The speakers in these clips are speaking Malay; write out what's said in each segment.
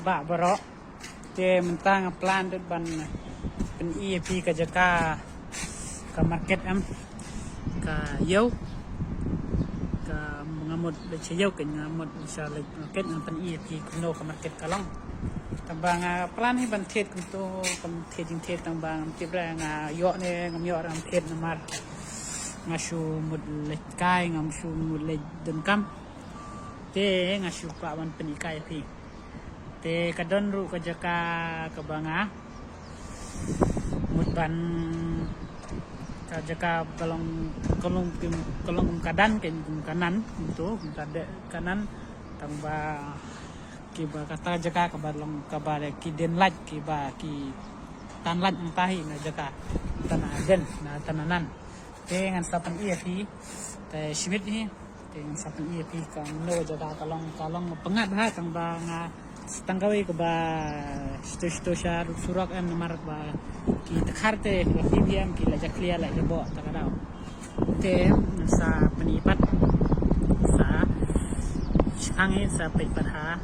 bak barok te mentang plan dut ban pen EAP ka jaka ka market am ka yau ka mengamut le chayau ke ngamut bisa le market ng pen EAP kuno ka market kalong tambang plan ni ban thet kunto kam thet jing thet tambang tibra nga yo ne ngam yo ram thet namar ngasu mud le kai ngam su mud le den kam te ngasu pa ban pen ikai pi te kadon ru ka jaka ka banga mud ban ka jaka kalong kadan ken kanan itu kada kanan tamba ki ba kata jaka ka balong ka ba ki den laj ki ba ki tan laj tahi na jaka tanah den na tananan te ngan sapan EAP te simit ni te ngan sapan EAP ka no jaka kalong pengat ha tamba nga tanggawi ke ba sto syar surak em nomor ba ki takharte PBM ki la jaklia la jabo takadau te sa penipat sa angin sa penipat ha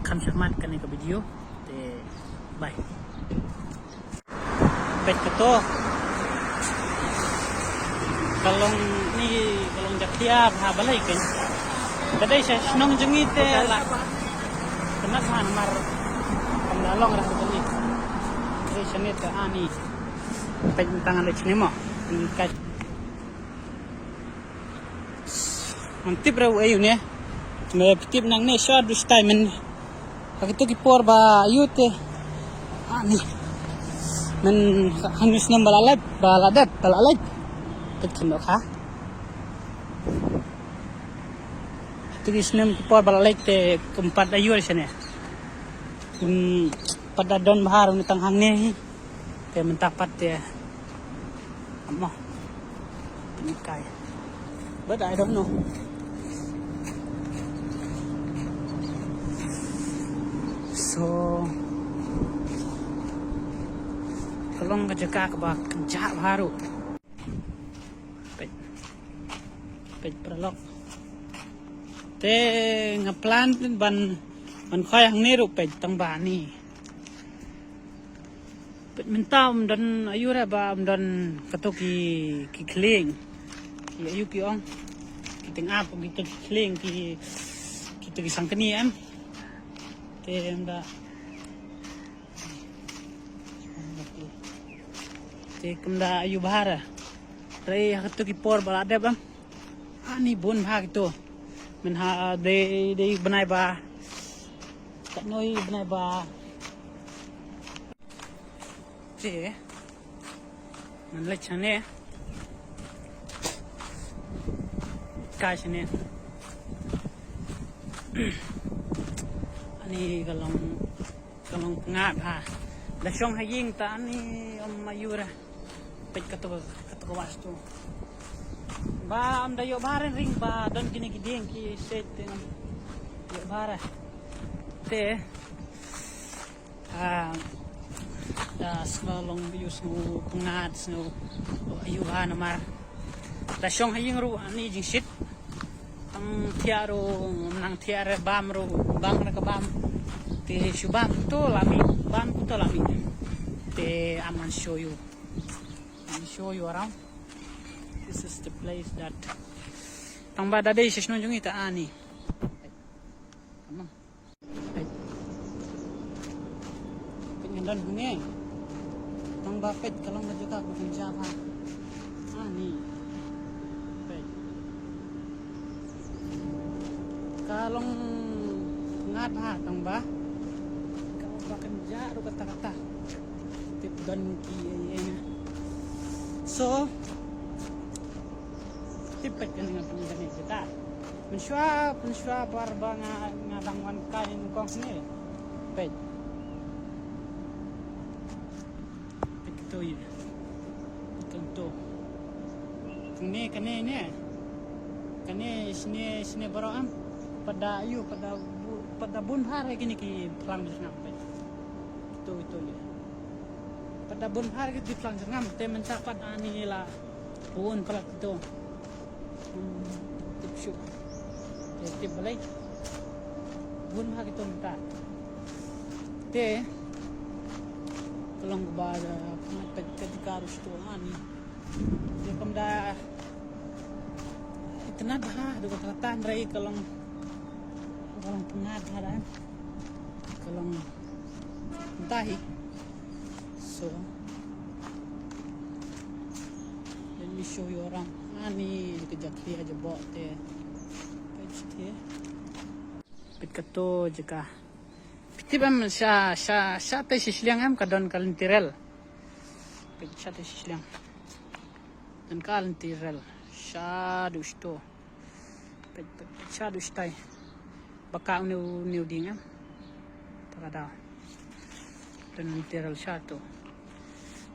kam syahmat kan ke video te bye pet keto kalong jaklia ha balai kan kadai sa snong jengit te la kenak man mar kamdalong rah betuli dari senit ke ani tangan lech ni mo kat antip raw ayu ne me tip nang ne shot this time men akitu ki por ba ayute ani men hanus nam baladat ketino kha Tulisnem por balik te keempat ayur sini. Pada don bahar nitang hangnya te mentapat te amo penikai. But I don't know. So kalong kajaka ka ba kenca baru. Pej pralok. Te ngaplan ban khoy hang ni ru pej tang ba ni pej mentam dan ayura ba dan katoki ki kling ki ayu ki ong ki teng ap ki kling ki tu sangkani am te mda te kumda ayu bahara rei katoki por balade bang ani bon bhag to mình ha đi bên này ba cạnh nơi bên này ba chị mình lấy chăn nè cài chăn nè anh đi galong ngáp ha là xong hay riêng ta anh đi ông Mayura bịch katu wastu ba am dayo bare ring ba don kini gideng ki set dengan yo bare te da slalong bius nu pengat nu ayu ha namar da syong haying ru ani jing sit ang tiaro nang tiare bam ru bang na ka bam te shubam to lami bam to lami te aman show you around. This is the place that tangba dadai sesno jungi ta ani amang pengendan hune tangba pet kalong na juga bekerja ha ani pet kalong ngat ha tangba kalau bekerja ru kata-kata tip dan ki so tipet kan dengan pengen kita pensua barba ngadangwan kain kong sini pet itu ya tentu kene sini baroam pada ayu pada bun har gini ki pelang jengam pet itu ya pada bun har ki pelang jengam te mencapat ani la bun pelak itu tip balai bun ha kita minta te kalong ba pangapet ketika harus tu ani dia kamda itanad ha do katan rai kalong pengad ha kalong tahi so let me show you around ani kejak dia aja bawa te page te pit kato jika pitibam sya te sisliang am kadon kalintirel pit sya te sisliang dan kalintirel sya dusto pit sya dustai baka new ding am takada dan literal sya to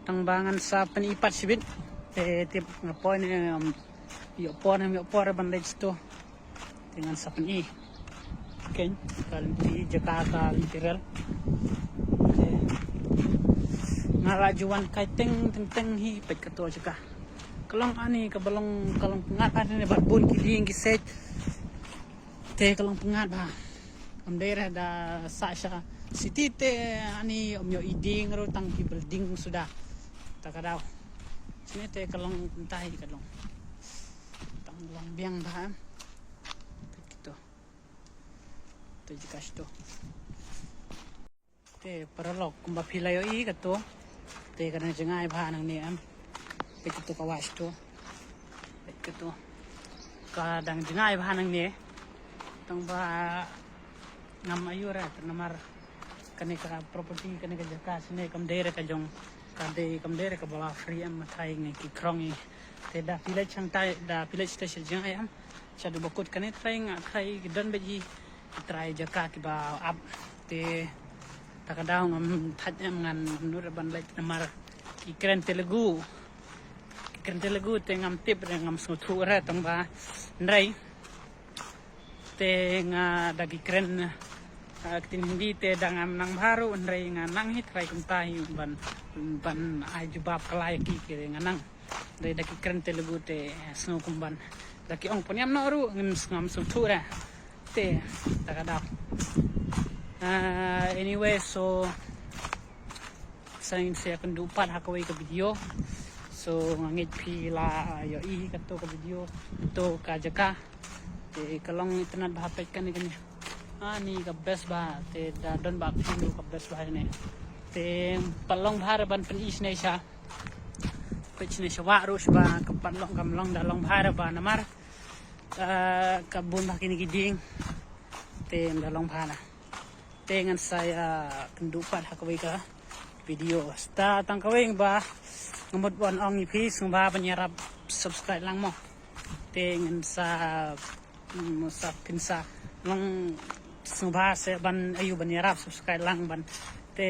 tangbangan sa panipat sibit tip ngapoy na yo por ban to dengan sa pani ken kalinti Jakarta literal ngarajuan kay teng hi pet kato jaka kalong ani kabalong kalong pengat ani barbun kiding giset te kalong pengat ba am daerah da sa siya city te ani omyo iding ro tang building sudah takadaw sini te kalong tahi kalong tang lang biang ba gitu to jikas to te paralok kumba pilayo i kato te kana jengai ba nang ni am pe kito kawas to pe kito kadang jengai ba nang ni tang ba ngam ayura namar kanika property kanika jaka sini kam daerah ka jong kade kam daerah ka bala free am thai ngai ki krongi te da village chang tai da village station jang ayam chadu bakut kanet thai don beji try jaka ki ba up te takadaw ngam that am ngan nur ban lek namar ki kren telugu te ngam tip ngam suthu ra tang ba ndrai te nga dagi kren hindi te dangam nang baru ndrai nga nang hit rai kuntai ban ai jubab kalai ki kire nga nang dai daki kren telugu te sno kumban daki ong ponyam noru ngam sutura te takada anyway so sain saya akan dupat hakawai ke video so ngangit pila yo I kato ke video to ka jaka te kalong internet bahapet kan ni ani ka best ba te da don ba kinu ka best ba ni te palong bhar ban pen is ne sha pech ne sha warus ba ka palong kamlong da long bhar ba namar ka bun ba kini giding te da long bhana te ngan saya kendupat hakawai ka video sta tang kaweng ba ngamot bon ong ipis ngba penyarap subscribe lang mo te ngan sa musap kinsa long subha se ban ayu ban yarap subscribe lang ban te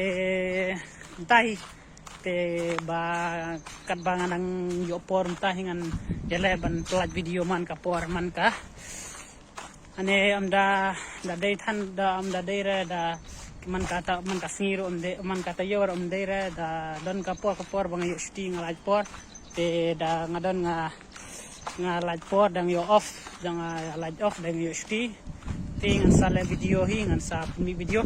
tahi te ba kadbangan ang yo por tahi ngan yele ban plat video man ka por man ka ane amda da dai than da amda dai ra da man kata man kasiro man kata yor dai ra da don ka por bang yo shooting ngalaj por te da ngadon nga light por dang yo off dang light off dang yo shooting tingan sa video hingan sa mi video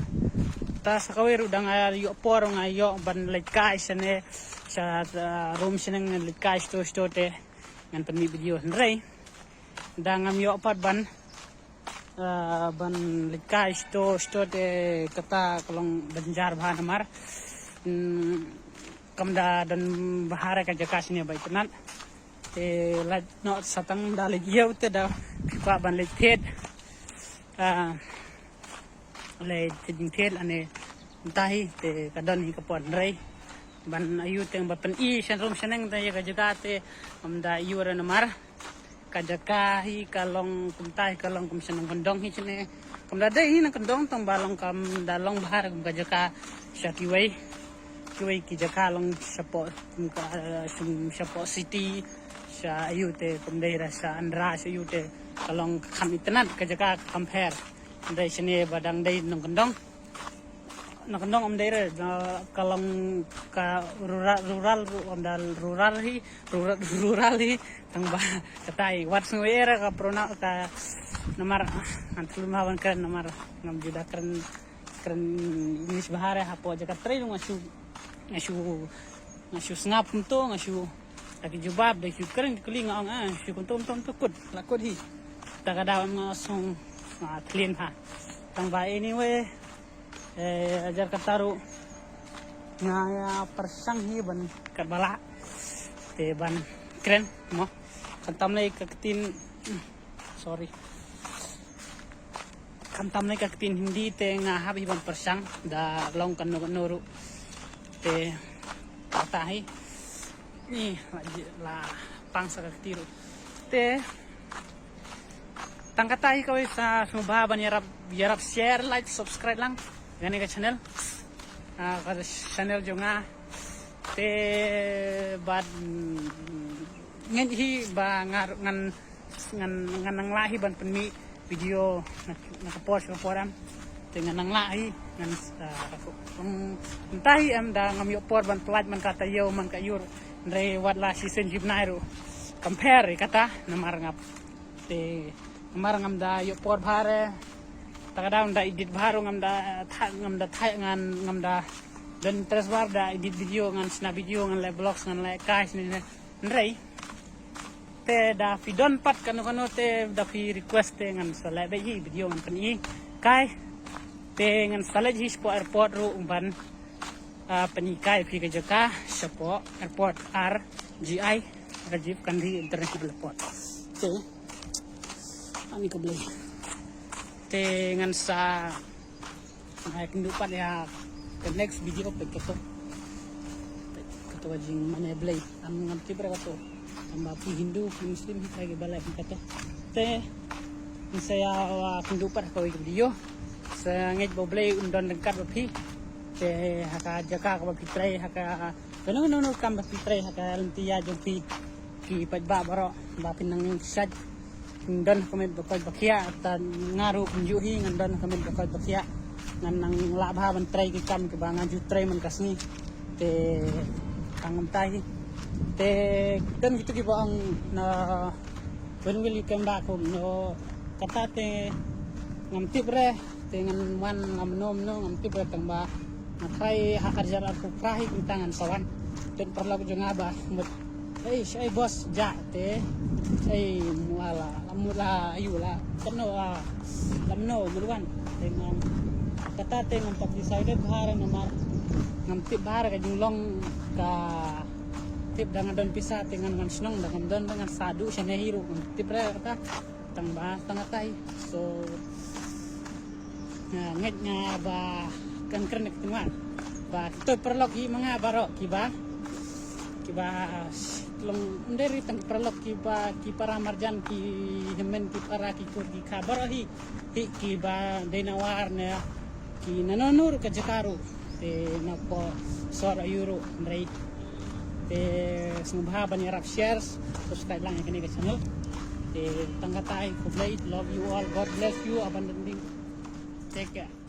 ta sa kawiru dang yo por nga yo ban light kai sane sa room sinang light kai sto te ngan pan mi video nrei dang am yo pat ban light kai sto te kata kolong banjar bha namar kamda dan bahara ka jakas ni bai tenat te light no satang dali yeu te da pa ban light thet le ting tel ane tahi te kadon hi kapon rei ban ayu teng ban I san rom seneng ta ya jaga te amda yura namar kajaka hi kalong kumtai kalong kum seneng kondong hi chene kamda dei hi nang kondong tong balong kam dalong bahar kum kajaka syatiwai ki jaka long sapo sapo city sa ayu te kum daerah sa andra sa ayu te kalong kam itenat kajaka compare dai sini badang dai nong kendong om daerah kalong ka rural hi tang ba katai wat suera ka prona ka namar antul mawan kan namar ngam juda keren keren English bahare hapo jaga tray ngashu snap to ngashu lagi jubab de keren keling ang shu kuntum kut lakut hi taga daw ngasong clean ha tang ba anyway ajar kataru ngaya persang hi ban kabala te ban keren mo kantam lay kakitin sorry kantam lay kakitin hindi te nga habi ban persang da long kanuru te tahi ni la pangsa kakitiru te tangkatahi kawai sa sumababan yarap share like subscribe lang gani ka channel kada channel jo nga te bad ngen hi ba ngan nang lahi ban penmi video nakapost ko poram te nang lahi ngan tahi am da ngam yo por ban pelaj man kata yo man kayur re wadla season jib nairu compare kata namar ngap te namar ngam da yo por bhare takadaw da edit baro ngam da thai ngam da dan terus bar da edit video ngan sna video ngan live vlogs ngan like guys ni rei te da fi don pat kanu te da fi request te ngan sala be hi video ngan pani kai te ngan sala hi spo airport ru umban pani kai fi ka jaka spo airport RGI Rajiv Gandhi International Airport te ani ko beli te ngan sa ay kindupat ya the next video pe kato wajing mane blay am ngam tibra kato am pi Hindu pi Muslim hi kay balay kato te saya kindupat ko video sa ngej bo blay undon dekat ba pi te haka jaka ko pi tray haka no kam pi tray haka lantia jong pi pajba baro ba pinang sad dan kami bakal bakia dan ngaruh kunjuhi dan kami bakal bakia ngan nang labha ban tray ki kam ke bangan ju tray man kasni te kangam tai te kan gitu ki bang na when will you come back home no kata te ngam tibre te ngan wan ngam nom no ngam tibre tang ba na try hakar jarar ku prahi kuntangan sawan dan perlu jeng abah ay bos ja te ay muala lamula ayula kano lamno muluan dengan kata te ngam tak decided bahara nomar ngam tip bahara ka junglong ka tip dengan don pisah dengan ngan snong dengan sadu sene hiro tip ra kata tang ba tangatai so nget nga ba kan krenek tuan ba to perlok hi mga baro kiba long nderi tang perlok ki para marjan ki hemen ki para ki kur ki kabar hi ki ba denawar ne ki nanonur ka jakaru te napo sora euro ndrei te sumba ban yarap shares subscribe lang kini ke channel te tanggatai ko love you all, God bless you abundantly, take care.